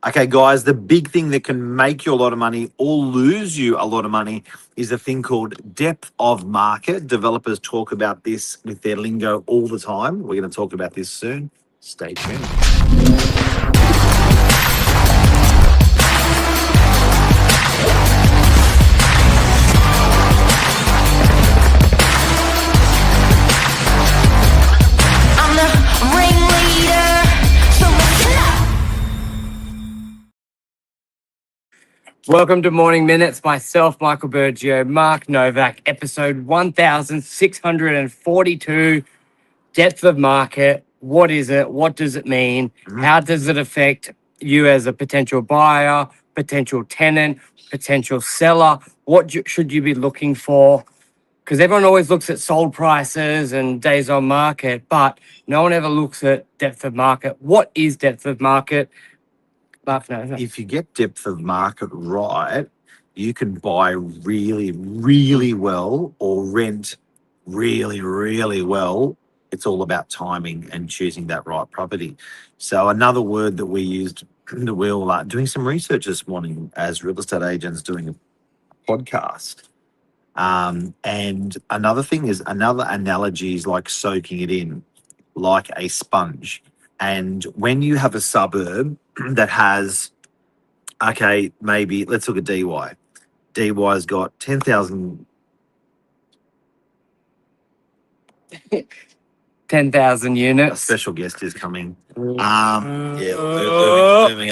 Okay, guys, the big thing that can make you a lot of money or lose you a lot of money is a thing called depth of market. Developers talk about this with their lingo all the time. We're going to talk about this soon. Stay tuned. Welcome to Morning Minutes. Myself, Michael Bergio, Mark Novak, episode 1642. Depth of market. What is it? What does it mean? How does it affect you as a potential buyer, potential tenant, potential seller? What should you be looking for? Because everyone always looks at sold prices and days on market, but no one ever looks at depth of market. What is depth of market? If you get depth of market right, you can buy really, really well or rent really, really well. It's all about timing and choosing that right property. So another word that we used, that we were doing some research this morning as real estate agents doing a podcast. And another thing is, another analogy is like soaking it in, like a sponge. And when you have a suburb that has, okay, maybe let's look at DY. DY's got 10,000. 10,000 A units. special guest is coming. Moving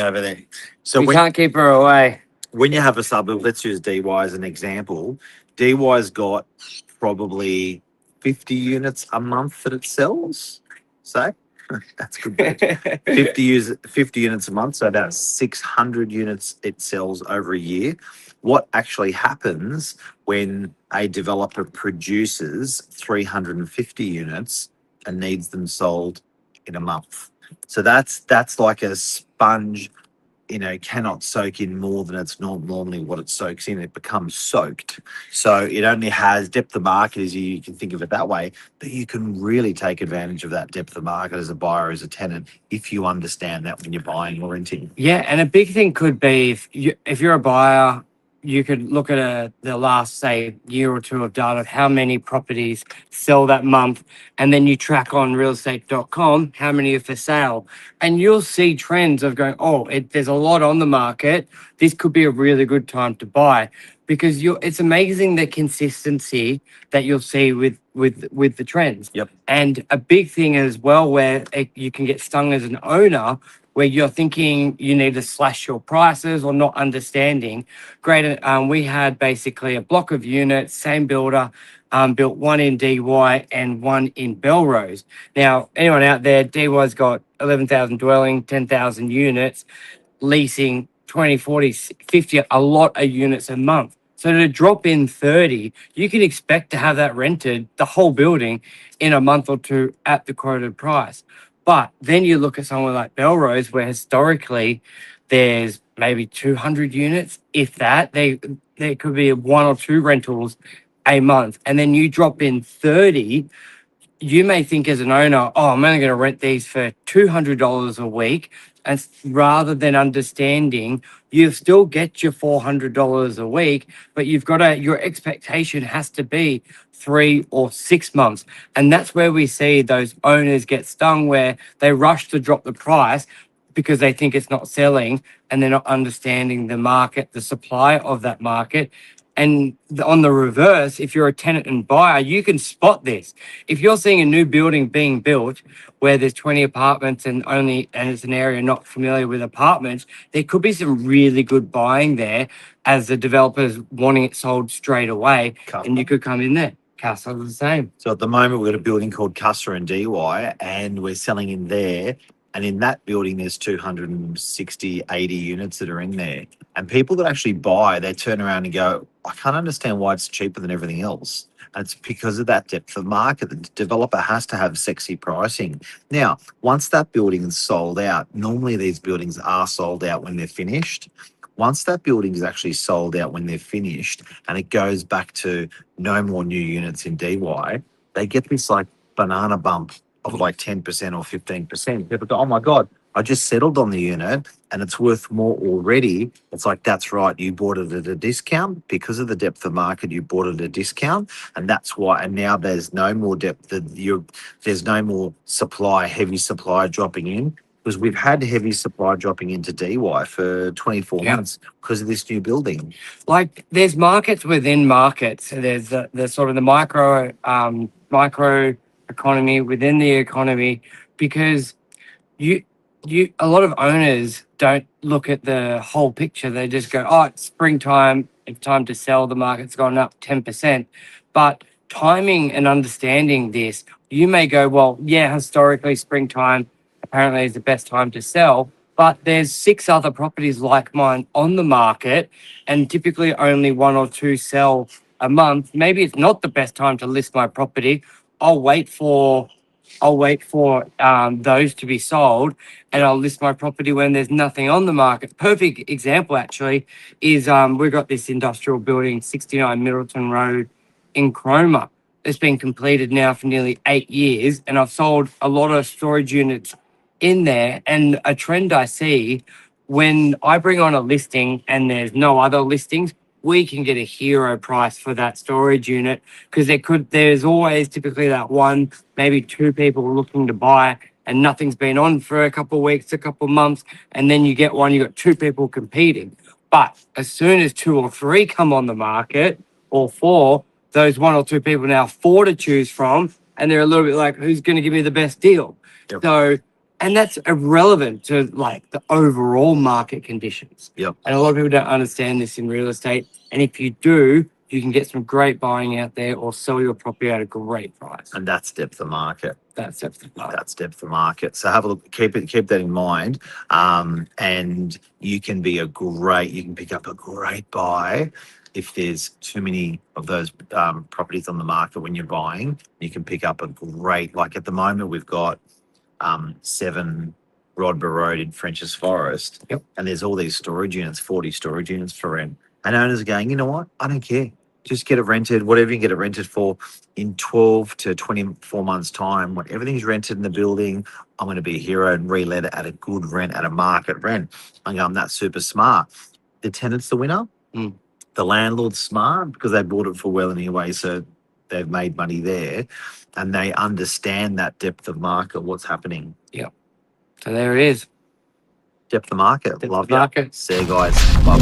over there. So we can't keep her away. When you have a suburb, let's use DY as an example. DY's got probably 50 units a month that it sells. So that's good. 50 units a month, so about 600 units it sells over a year. What actually happens when a developer produces 350 units and needs them sold in a month? So that's like a sponge, cannot soak in more than it's normally what it soaks in. It becomes soaked. So it only has depth of market, as you can think of it that way, but you can really take advantage of that depth of market as a buyer, as a tenant, if you understand that when you're buying or renting. Yeah, and a big thing could be if you're a buyer, you could look at the last, say, year or two of data of how many properties sell that month, and then you track on realestate.com how many are for sale. And you'll see trends of going, there's a lot on the market. This could be a really good time to buy, because it's amazing the consistency that you'll see with the trends. Yep. And a big thing as well where you can get stung as an owner, where you're thinking you need to slash your prices or not understanding. We had basically a block of units, same builder, built one in DY and one in Belrose. Now, anyone out there, DY's got 11,000 dwelling, 10,000 units, leasing 20, 40, 50, a lot of units a month. So to drop in 30, you can expect to have that rented, the whole building, in a month or two at the quoted price. But then you look at somewhere like Belrose, where historically there's maybe 200 units, if that. There could be one or two rentals a month. And then you drop in 30, you may think as an owner, I'm only going to rent these for $200 a week. And rather than understanding, you still get your $400 a week, but your expectation has to be 3 or 6 months. And that's where we see those owners get stung, where they rush to drop the price because they think it's not selling, and they're not understanding the market, the supply of that market. And on the reverse, if you're a tenant and buyer, you can spot this. If you're seeing a new building being built where there's 20 apartments and it's an area not familiar with apartments, there could be some really good buying there as the developer's wanting it sold straight away. And you could come in there. Castle's the same. So at the moment, we've got a building called Custer and DY, and we're selling in there. And in that building, there's 260, 80 units that are in there. And people that actually buy, they turn around and go, I can't understand why it's cheaper than everything else. And it's because of that depth of market. The developer has to have sexy pricing. Now, once that building is sold out, normally these buildings are sold out when they're finished. Once that building is actually sold out when they're finished, and it goes back to no more new units in DY, they get this like banana bump of like 10% or 15%. People go, oh my God, I just settled on the unit and it's worth more already. It's like, that's right. You bought it at a discount because of the depth of market. You bought it at a discount, and that's why. And now there's no more depth. There's no more supply, heavy supply dropping in, because we've had heavy supply dropping into DY for 24 Yeah. months because of this new building. Like there's markets within markets. So there's the sort of the micro economy within the economy, because you a lot of owners don't look at the whole picture. They just go, oh, it's springtime, it's time to sell, the market's gone up 10%. But timing and understanding this, you may go, well, yeah, historically springtime apparently is the best time to sell, but there's 6 other properties like mine on the market, and typically only 1 or 2 sell a month. Maybe it's not the best time to list my property. I'll wait for those to be sold, and I'll list my property when there's nothing on the market. Perfect example actually is we've got this industrial building, 69 Middleton Road in Cromer. It's been completed now for nearly 8 years, and I've sold a lot of storage units in there. And a trend I see, when I bring on a listing and there's no other listings, we can get a hero price for that storage unit, because there's always typically that 1, maybe 2 people looking to buy, and nothing's been on for a couple of weeks, a couple of months, and then you get one, you got 2 people competing. But as soon as 2 or 3 come on the market, or 4, those 1 or 2 people now 4 to choose from, and they're a little bit like, who's going to give me the best deal? Yep. So, and that's irrelevant to like the overall market conditions. Yep. And a lot of people don't understand this in real estate. And if you do, you can get some great buying out there, or sell your property at a great price. And that's depth of market. That's depth of market. That's depth of market. So have a look, keep that in mind. And you can pick up a great buy. If there's too many of those properties on the market when you're buying, you can pick up a great, like at the moment we've got 7 Rodborough Road in French's Forest. Yep. And there's all these storage units, 40 storage units for rent. And owners are going, you know what? I don't care. Just get it rented, whatever you can get it rented for, in 12 to 24 months' time. When everything's rented in the building, I'm going to be a hero and re-let it at a good rent, at a market rent. I'm going, that's super smart. The tenant's the winner. Mm. The landlord's smart because they bought it for well anyway, so they've made money there. And they understand that depth of market, what's happening. So there it is. Depth of market. Depth Love of you. market. See you guys. Bye.